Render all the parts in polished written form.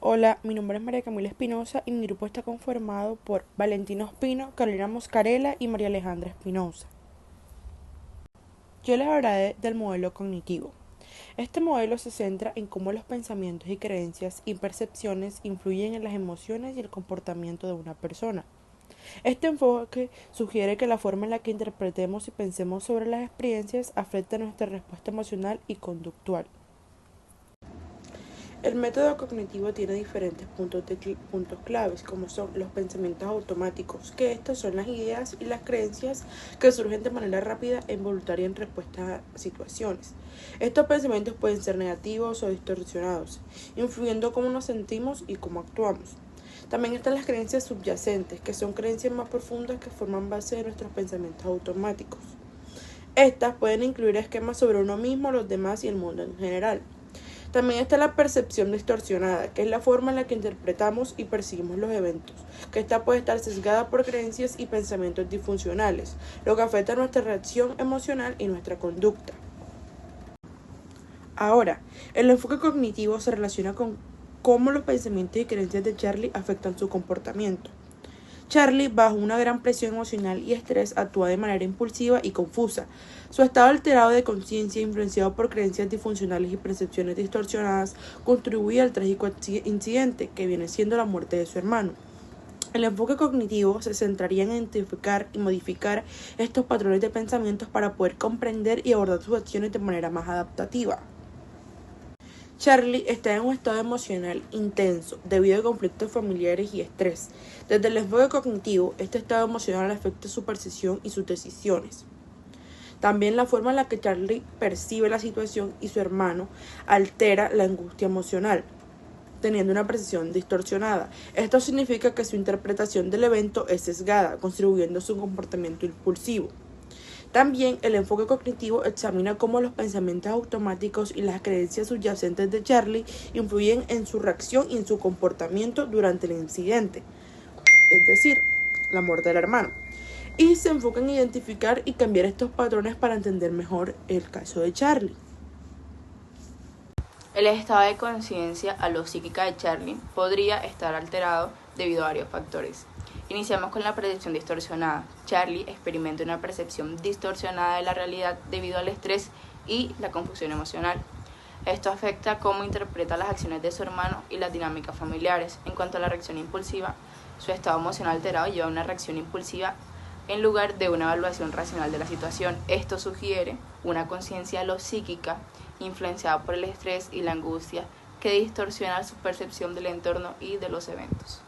Hola, mi nombre es María Camila Espinosa y mi grupo está conformado por Valentino Espino, Carolina Moscarela y María Alejandra Espinosa. Yo les hablaré del modelo cognitivo. Este modelo se centra en cómo los pensamientos y creencias y percepciones influyen en las emociones y el comportamiento de una persona. Este enfoque sugiere que la forma en la que interpretemos y pensemos sobre las experiencias afecta nuestra respuesta emocional y conductual. El método cognitivo tiene diferentes puntos claves, como son los pensamientos automáticos, que estos son las ideas y las creencias que surgen de manera rápida e involuntaria en respuesta a situaciones. Estos pensamientos pueden ser negativos o distorsionados, influyendo cómo nos sentimos y cómo actuamos. También están las creencias subyacentes, que son creencias más profundas que forman base de nuestros pensamientos automáticos. Estas pueden incluir esquemas sobre uno mismo, los demás y el mundo en general. También está la percepción distorsionada, que es la forma en la que interpretamos y percibimos los eventos, que esta puede estar sesgada por creencias y pensamientos disfuncionales, lo que afecta nuestra reacción emocional y nuestra conducta. Ahora, el enfoque cognitivo se relaciona con cómo los pensamientos y creencias de Charlie afectan su comportamiento. Charlie, bajo una gran presión emocional y estrés, actúa de manera impulsiva y confusa. Su estado alterado de conciencia, influenciado por creencias disfuncionales y percepciones distorsionadas, contribuye al trágico incidente que viene siendo la muerte de su hermano. El enfoque cognitivo se centraría en identificar y modificar estos patrones de pensamientos para poder comprender y abordar sus acciones de manera más adaptativa. Charlie está en un estado emocional intenso debido a conflictos familiares y estrés. Desde el enfoque cognitivo, este estado emocional afecta su percepción y sus decisiones. También la forma en la que Charlie percibe la situación y su hermano altera la angustia emocional, teniendo una percepción distorsionada. Esto significa que su interpretación del evento es sesgada, contribuyendo a su comportamiento impulsivo. También el enfoque cognitivo examina cómo los pensamientos automáticos y las creencias subyacentes de Charlie influyen en su reacción y en su comportamiento durante el incidente, es decir, la muerte del hermano. Y se enfoca en identificar y cambiar estos patrones para entender mejor el caso de Charlie. El estado de conciencia a lo psíquica de Charlie podría estar alterado debido a varios factores. Iniciamos con la percepción distorsionada. Charlie experimenta una percepción distorsionada de la realidad debido al estrés y la confusión emocional. Esto afecta cómo interpreta las acciones de su hermano y las dinámicas familiares. En cuanto a la reacción impulsiva, su estado emocional alterado lleva a una reacción impulsiva en lugar de una evaluación racional de la situación. Esto sugiere una conciencia lo psíquica influenciada por el estrés y la angustia que distorsiona su percepción del entorno y de los eventos.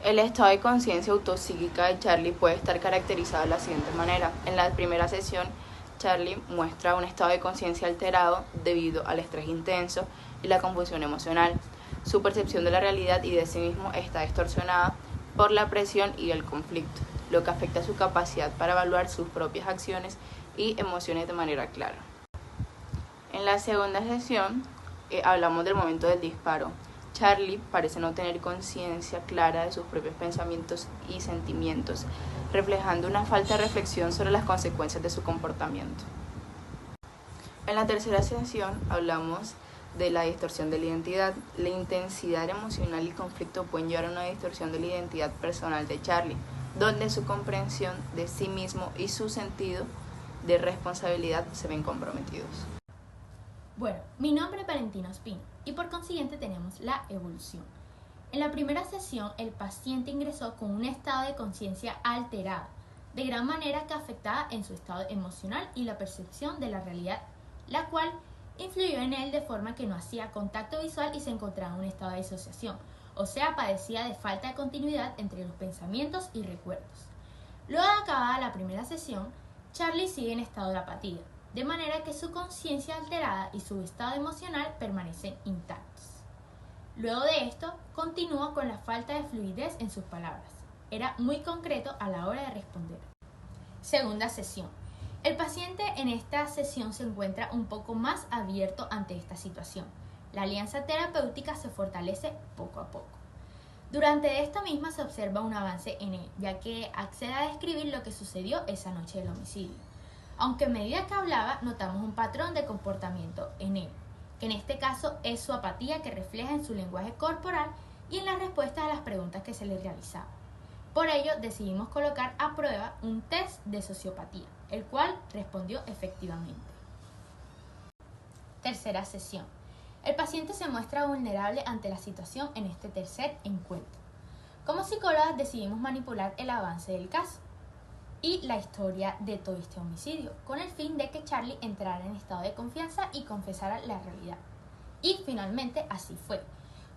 El estado de conciencia autopsíquica de Charlie puede estar caracterizado de la siguiente manera. En la primera sesión, Charlie muestra un estado de conciencia alterado debido al estrés intenso y la confusión emocional. Su percepción de la realidad y de sí mismo está distorsionada por la presión y el conflicto, lo que afecta su capacidad para evaluar sus propias acciones y emociones de manera clara. En la segunda sesión hablamos del momento del disparo. Charlie parece no tener conciencia clara de sus propios pensamientos y sentimientos, reflejando una falta de reflexión sobre las consecuencias de su comportamiento. En la tercera sesión hablamos de la distorsión de la identidad. La intensidad emocional y el conflicto pueden llevar a una distorsión de la identidad personal de Charlie, donde su comprensión de sí mismo y su sentido de responsabilidad se ven comprometidos. Bueno, mi nombre es Valentino Espino y por consiguiente tenemos la evolución. En la primera sesión, el paciente ingresó con un estado de conciencia alterado, de gran manera que afectaba en su estado emocional y la percepción de la realidad, la cual influyó en él de forma que no hacía contacto visual y se encontraba en un estado de disociación, o sea, padecía de falta de continuidad entre los pensamientos y recuerdos. Luego de acabada la primera sesión, Charlie sigue en estado de apatía, de manera que su conciencia alterada y su estado emocional permanecen intactos. Luego de esto, continúa con la falta de fluidez en sus palabras. Era muy concreto a la hora de responder. Segunda sesión. El paciente en esta sesión se encuentra un poco más abierto ante esta situación. La alianza terapéutica se fortalece poco a poco. Durante esta misma se observa un avance en él, ya que accede a describir lo que sucedió esa noche del homicidio. Aunque a medida que hablaba, notamos un patrón de comportamiento en él. que en este caso es su apatía que refleja en su lenguaje corporal y en las respuestas a las preguntas que se le realizaban. Por ello decidimos colocar a prueba un test de sociopatía, el cual respondió efectivamente. Tercera sesión. El paciente se muestra vulnerable ante la situación en este tercer encuentro. Como psicólogas decidimos manipular el avance del caso y la historia de todo este homicidio, con el fin de que Charlie entrara en estado de confianza y confesara la realidad. Y finalmente así fue.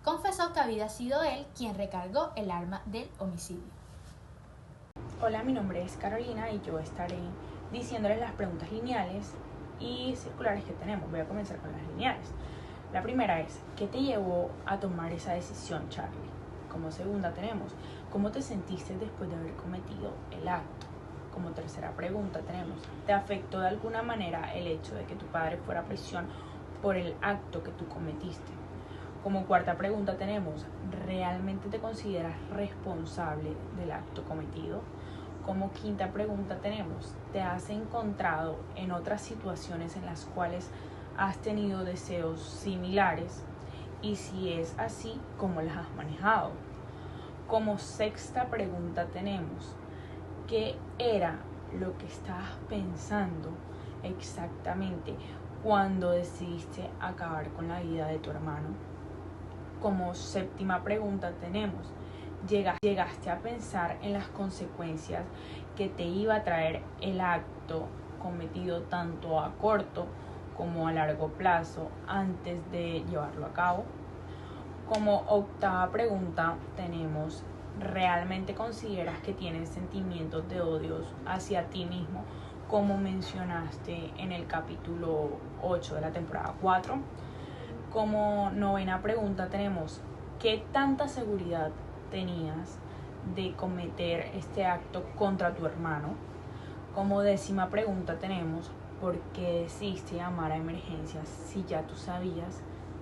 Confesó que había sido él quien recargó el arma del homicidio. Hola, mi nombre es Carolina y yo estaré diciéndoles las preguntas lineales y circulares que tenemos. Voy a comenzar con las lineales. La primera es, ¿qué te llevó a tomar esa decisión, Charlie? Como segunda tenemos, ¿cómo te sentiste después de haber cometido el acto? Como tercera pregunta tenemos, ¿te afectó de alguna manera el hecho de que tu padre fuera a prisión por el acto que tú cometiste? Como cuarta pregunta tenemos, ¿realmente te consideras responsable del acto cometido? Como quinta pregunta tenemos, ¿te has encontrado en otras situaciones en las cuales has tenido deseos similares? Y si es así, ¿cómo las has manejado? Como sexta pregunta tenemos, ¿qué era lo que estabas pensando exactamente cuando decidiste acabar con la vida de tu hermano? Como séptima pregunta tenemos, ¿llegaste a pensar en las consecuencias que te iba a traer el acto cometido tanto a corto como a largo plazo antes de llevarlo a cabo? Como octava pregunta tenemos, ¿realmente consideras que tienes sentimientos de odio hacia ti mismo, como mencionaste en el capítulo 8 de la temporada 4? Como novena pregunta tenemos, ¿qué tanta seguridad tenías de cometer este acto contra tu hermano? Como décima pregunta tenemos, ¿por qué decidiste llamar a emergencias si ya tú sabías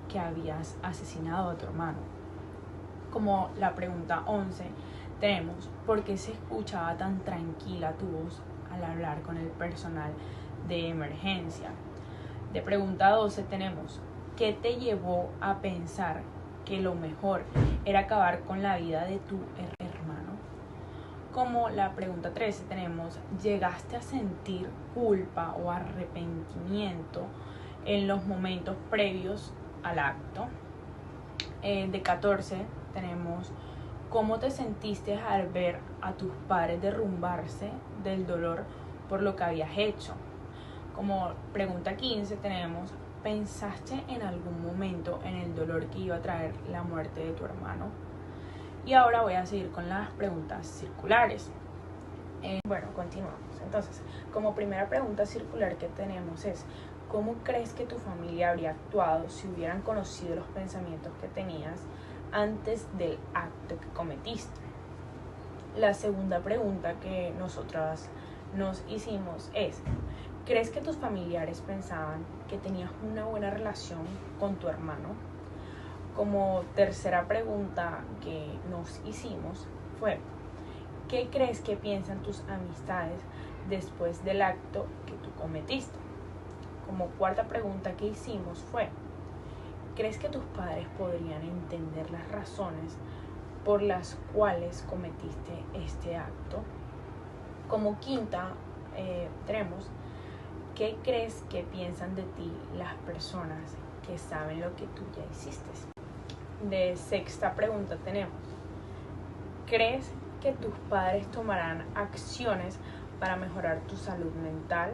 que habías asesinado a tu hermano? Como la pregunta 11 tenemos, ¿por qué se escuchaba tan tranquila tu voz al hablar con el personal de emergencia? De pregunta 12 tenemos, ¿qué te llevó a pensar que lo mejor era acabar con la vida de tu hermano? Como la pregunta 13 tenemos, ¿llegaste a sentir culpa o arrepentimiento en los momentos previos al acto? De 14 tenemos, ¿cómo te sentiste al ver a tus padres derrumbarse del dolor por lo que habías hecho? Como pregunta 15 tenemos, ¿pensaste en algún momento en el dolor que iba a traer la muerte de tu hermano? Y ahora voy a seguir con las preguntas circulares. Bueno, continuamos. Entonces, como primera pregunta circular que tenemos es, ¿cómo crees que tu familia habría actuado si hubieran conocido los pensamientos que tenías antes del acto que cometiste? La segunda pregunta que nosotras nos hicimos es, ¿crees que tus familiares pensaban que tenías una buena relación con tu hermano? Como tercera pregunta que nos hicimos fue, ¿qué crees que piensan tus amistades después del acto que tú cometiste? Como cuarta pregunta que hicimos fue, ¿crees que tus padres podrían entender las razones por las cuales cometiste este acto? Como quinta tenemos, ¿qué crees que piensan de ti las personas que saben lo que tú ya hiciste? De sexta pregunta tenemos, ¿crees que tus padres tomarán acciones para mejorar tu salud mental?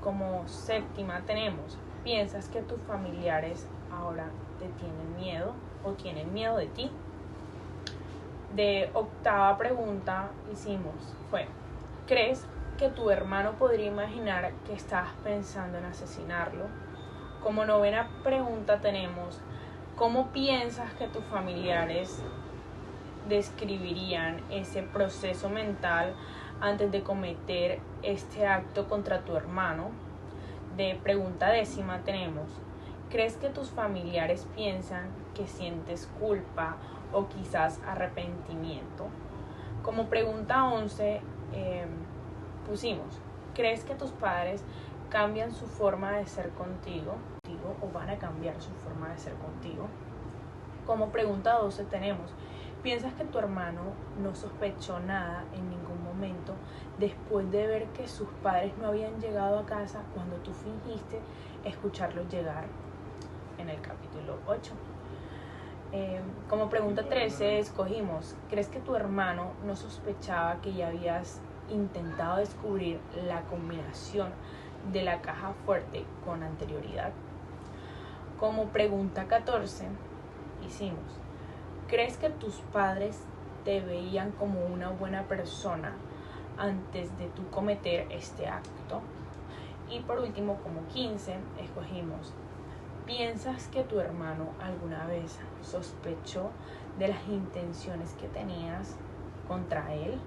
Como séptima tenemos, ¿piensas que tus familiares ahora te tienen miedo o tienen miedo de ti? De octava pregunta fue, ¿crees que tu hermano podría imaginar que estabas pensando en asesinarlo? Como novena pregunta tenemos, ¿cómo piensas que tus familiares describirían ese proceso mental antes de cometer este acto contra tu hermano? De pregunta décima tenemos, ¿crees que tus familiares piensan que sientes culpa o quizás arrepentimiento? Como pregunta 11 pusimos, ¿crees que tus padres cambian su forma de ser contigo? contigo o van a cambiar su forma de ser contigo. Como pregunta 12 tenemos, ¿piensas que tu hermano no sospechó nada en ningún momento después de ver que sus padres no habían llegado a casa cuando tú fingiste escucharlos llegar? En el capítulo 8. Como pregunta 13 escogimos, ¿crees que tu hermano no sospechaba que ya habías intentado descubrir la combinación de la caja fuerte con anterioridad? Como pregunta 14 hicimos, ¿crees que tus padres te veían como una buena persona antes de tú cometer este acto? Y por último, como 15, escogimos, ¿piensas que tu hermano alguna vez sospechó de las intenciones que tenías contra él?